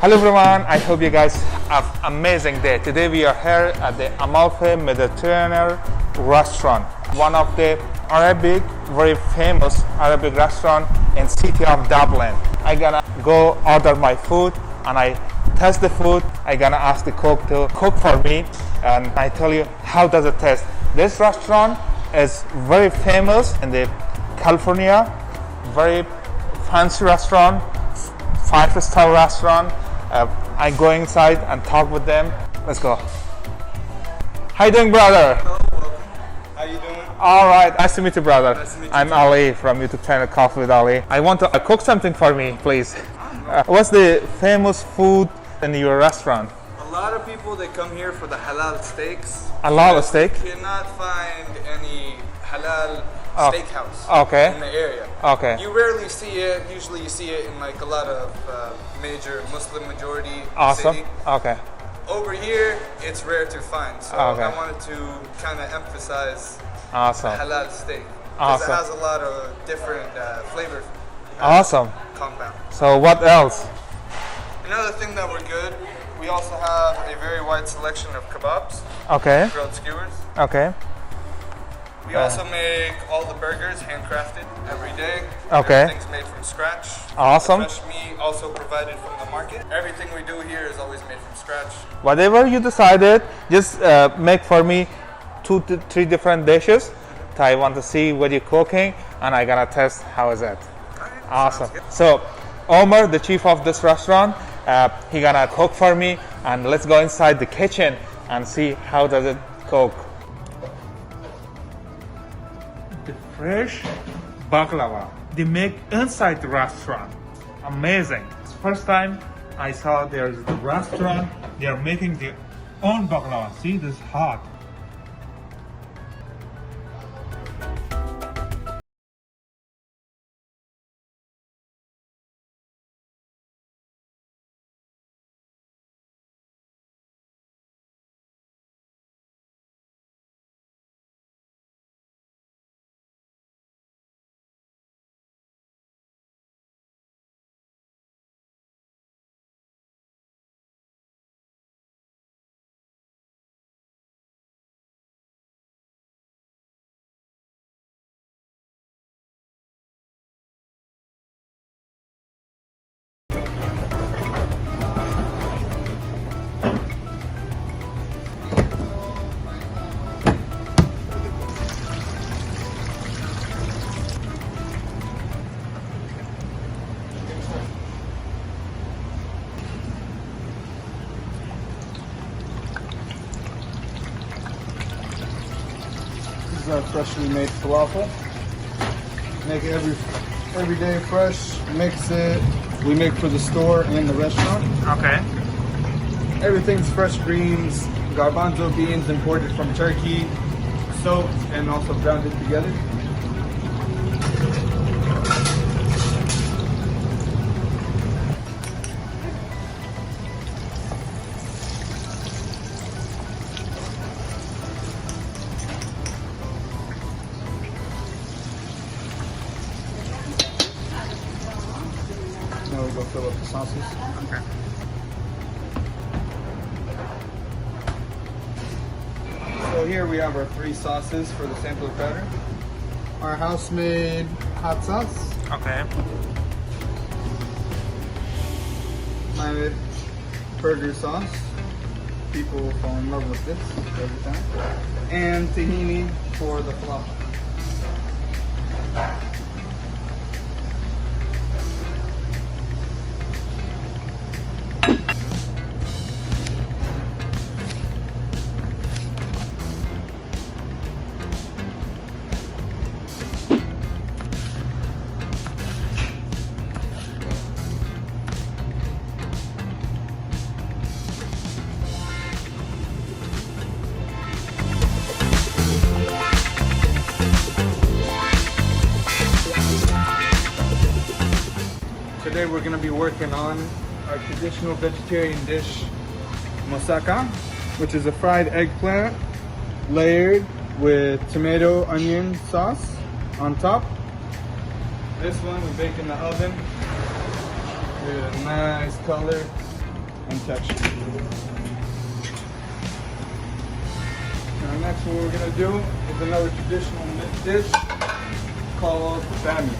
Hello everyone, I hope you guys have an amazing day. Today we are here at the Amalfi Mediterranean restaurant, one of the Arabic, very famous Arabic restaurant in city of Dublin. I gonna go order my food and I test the food. I gonna ask the cook to cook for me and I tell you how does it taste. This restaurant is very famous in the California, very fancy restaurant, 5-star restaurant. I go inside and talk with them. Let's go. How you doing, brother? Hello, welcome. How you doing? All right, nice to meet you, brother. Nice to meet you I'm too. Ali from YouTube channel Coffee with Ali. I want to cook something for me, please. What's the famous food in your restaurant? A lot of people, they come here for the halal steaks. Halal steak? You cannot find any halal steakhouse Okay. in the area. Okay. You rarely see it. Usually you see it in like a lot of major Muslim majority Awesome. city. Okay. Over here, it's rare to find. So Okay. I wanted to kind of emphasize Awesome. halal steak. Because Awesome. it has a lot of different flavor Awesome. compound. So what else? Another thing that we're good, we also have a very wide selection of kebabs, Okay. grilled skewers. Okay. We also make all the burgers handcrafted every day. Okay. Everything's made from scratch. Awesome. Fresh meat also provided from the market. Everything we do here is always made from scratch. Whatever you decided, just make for me 2 to 3 different dishes. I want to see what you're cooking and I gonna test how is it. Alright, Awesome. sounds good. So Omar, the chief of this restaurant, he gonna cook for me and let's go inside the kitchen and see how does it cook. The fresh baklava they make inside the restaurant. Amazing. First time I saw there's the restaurant, they are making their own baklava. See, this is hot. This is our freshly made falafel. Make it every day fresh. Mix it. We make for the store and the restaurant. Okay. Everything's fresh greens, garbanzo beans imported from Turkey, soaked and also grounded together. Now we go fill up the sauces. Okay. So here we have our 3 sauces for the sampler powder. Our house-made hot sauce, Okay. my burger sauce. People fall in love with this every time. And tahini for the falafel. Today we're going to be working on our traditional vegetarian dish, moussaka, which is a fried eggplant layered with tomato onion sauce on top. This one we bake in the oven. Get a nice color. and texture. Now next what we're gonna do is another traditional dish called bamia.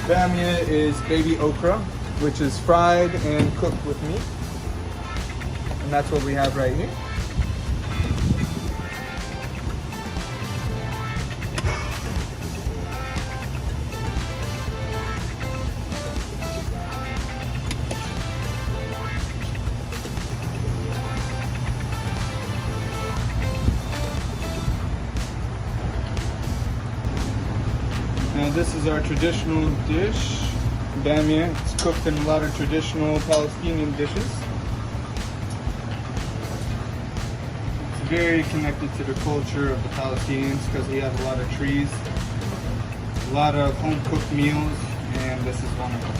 Bamia is baby okra, which is fried and cooked with meat. And that's what we have right here. Now this is our traditional dish, bamia. It's cooked in a lot of traditional Palestinian dishes. It's very connected to the culture of the Palestinians because we have a lot of trees, a lot of home-cooked meals, and this is one of them.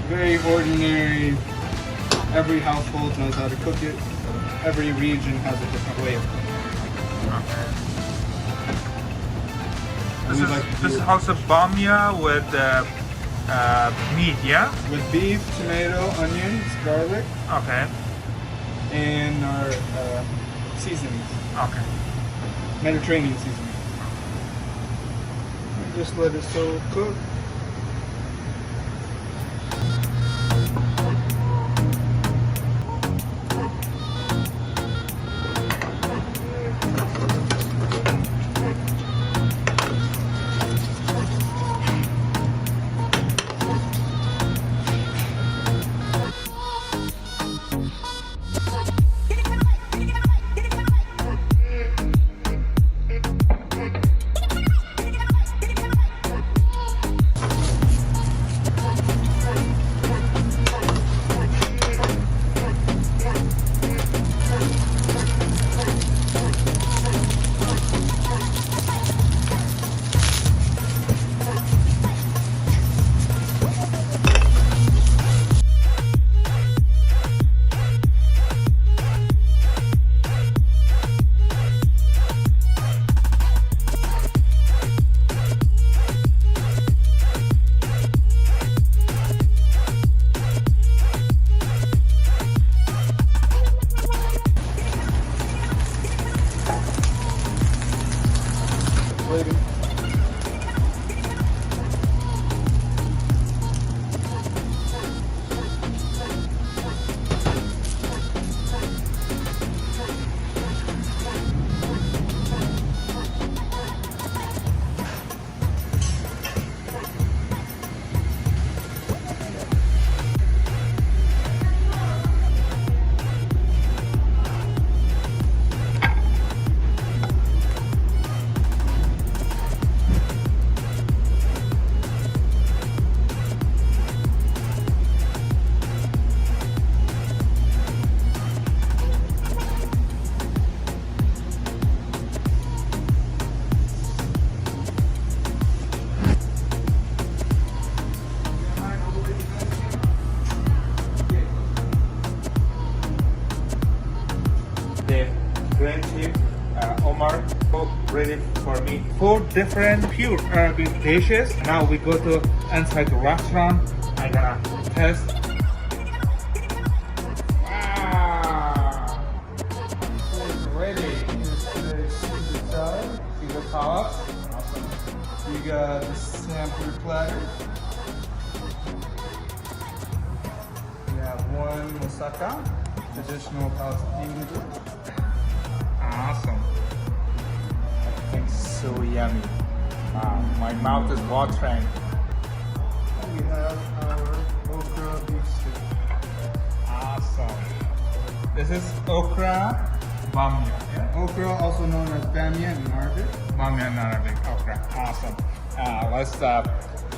Very ordinary, every household knows how to cook it. Every region has a different way of cooking it. This is also bamia with meat, yeah? With beef, tomato, onions, garlic, Okay. and our seasonings, Okay. Mediterranean seasonings. Just let it so cook. Waiting. The Grand Chief Omar cooked ready for me 4 different pure Arabic dishes. Now we go to inside the restaurant. I'm gonna test. Wow! It's ready. Here's today's Caesar salad, Caesar sauce. Awesome. You got the sampler platter. We have one moussaka, traditional Palestinian dish. Awesome. It's so yummy. Wow, my mouth is watering. We have our okra beef stew. Awesome. This is okra bamia. Yeah? Okra, also known as bamia in Arabic. Bamia in Arabic. Okra. Awesome. Let's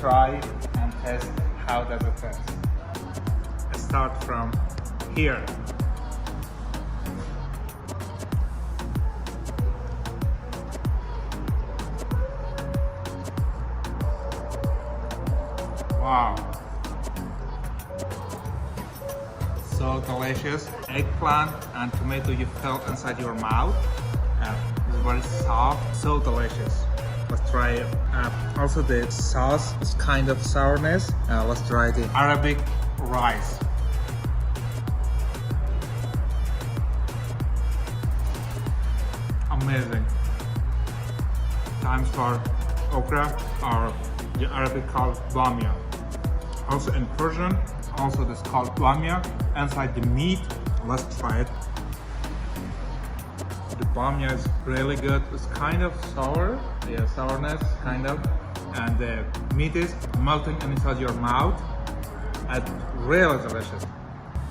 try and test how does it taste. Let's start from here. Wow. So delicious. Eggplant and tomato you felt inside your mouth. It's very soft, so delicious. Let's try it. Also the sauce is kind of sourness. Let's try the Arabic rice. Amazing. Times for okra, or the Arabic called bamia. Also in Persian, also this called bamia. Inside the meat, let's try it. The bamia is really good. It's kind of sour, yeah, sourness, kind of. And the meat is melting inside your mouth. It's really delicious.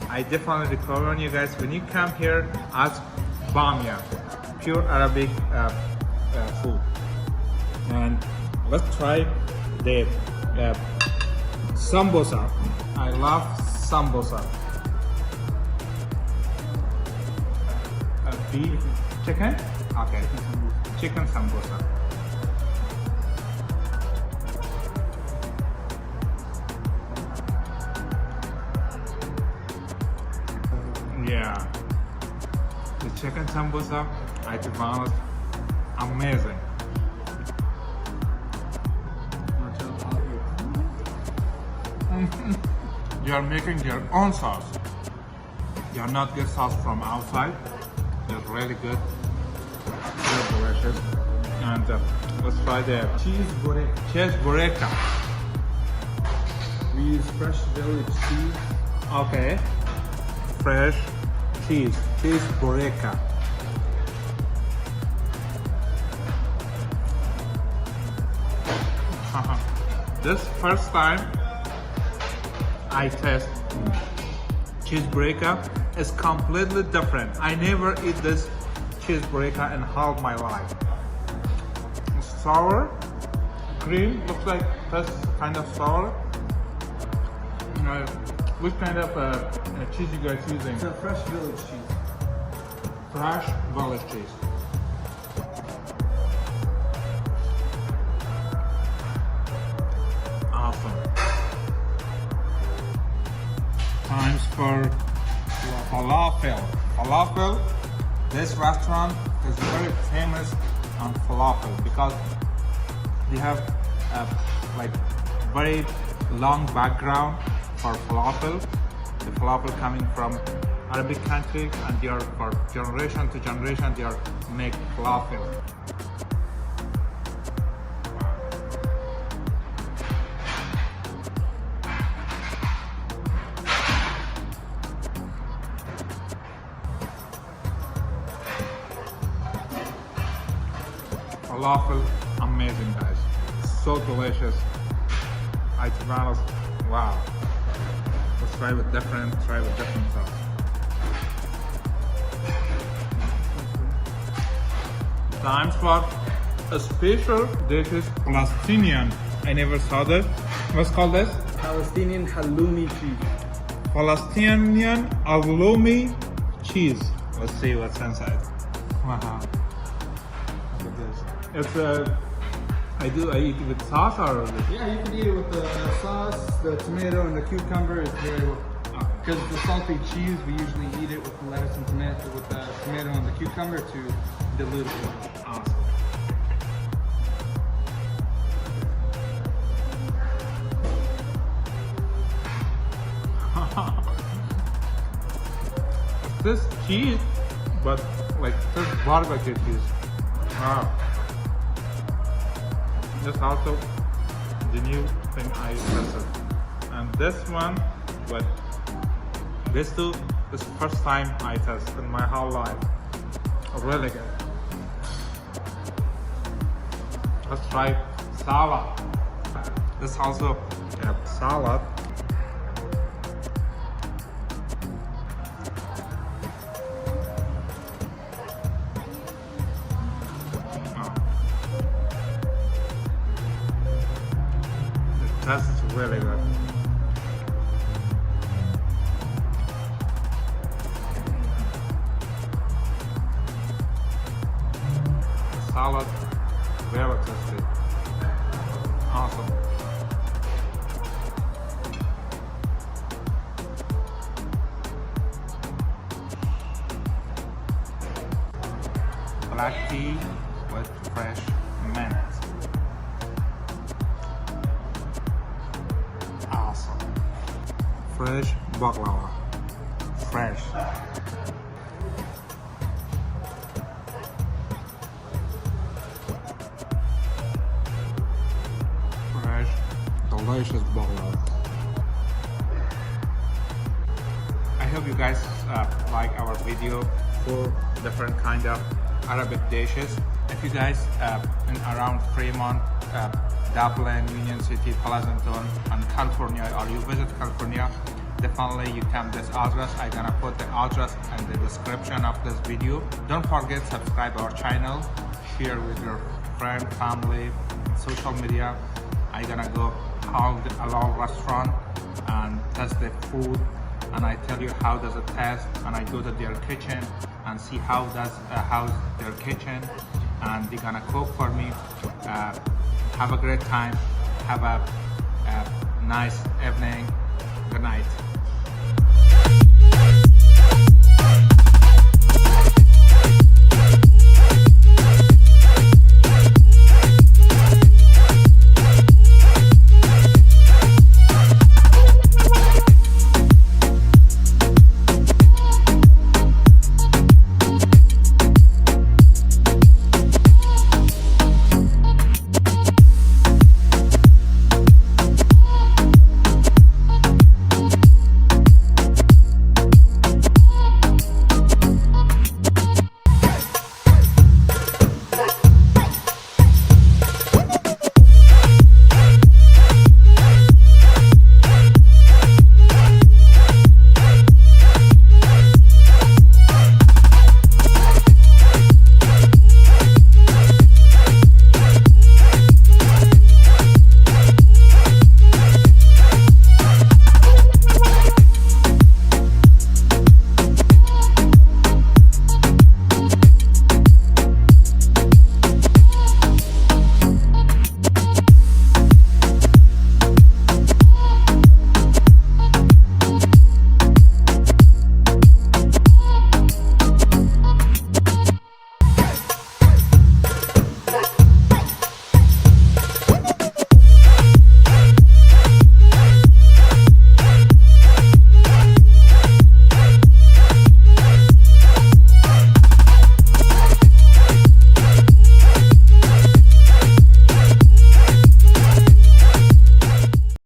I definitely recommend you guys, when you come here, ask bamia, pure Arabic food. And let's try the sambosa. I love sambosa. Beef, chicken? Okay, chicken sambosa. Yeah, the chicken sambosa, to be honest, amazing. You are making your own sauce. You are not get sauce from outside. It's really good, really delicious. And let's try the Cheese burek. cheese bureka. We use fresh village cheese. Okay, fresh cheese bureka. This first time I test cheese bureka is completely different. I never eat this cheese bureka in half my life. It's sour, green, looks like that's kind of sour. Which kind of cheese you guys using? It's a fresh village cheese. Fresh village cheese. Awesome. Times for falafel. Falafel, this restaurant is very famous on falafel because they have like very long background for falafel. The falafel coming from Arabic countries, and they are for generation to generation they are make falafel. Falafel, amazing guys, so delicious. I to be honest, wow. Let's try with different sauce. Times for a special dish is Palestinian. I never saw this. What's called this? Palestinian halloumi cheese. Palestinian halloumi cheese. Let's see what's inside. Wow. Look at this. It's I eat it with sauce or with... Yeah, you can eat it with the sauce, the tomato, and the cucumber. It's very because the salty cheese, we usually eat it with the lettuce and tomato, with the tomato and the cucumber to dilute it. Awesome. This cheese, but like this barbecue cheese. Wow. This also the new thing I tested. And this one, but this two is the first time I tested in my whole life. Really good. Let's try salad. This also salad. That's really good. Salad, very tasty. Awesome. Black tea with fresh mint. fresh baklava. Fresh. Fresh, delicious baklava. I hope you guys like our video for different kind of Arabic dishes. If you guys in around Fremont, Dublin, Union City, Pleasanton, and California, or you visit California, definitely you come this address. I'm gonna put the address in the description of this video. Don't forget subscribe our channel, share with your friend, family, social media. I'm gonna go all the Halal restaurant and test the food, and I tell you how does it taste, and I go to their kitchen and see how's their kitchen, and they're gonna cook for me. Have a great time. Have a nice evening. Good night.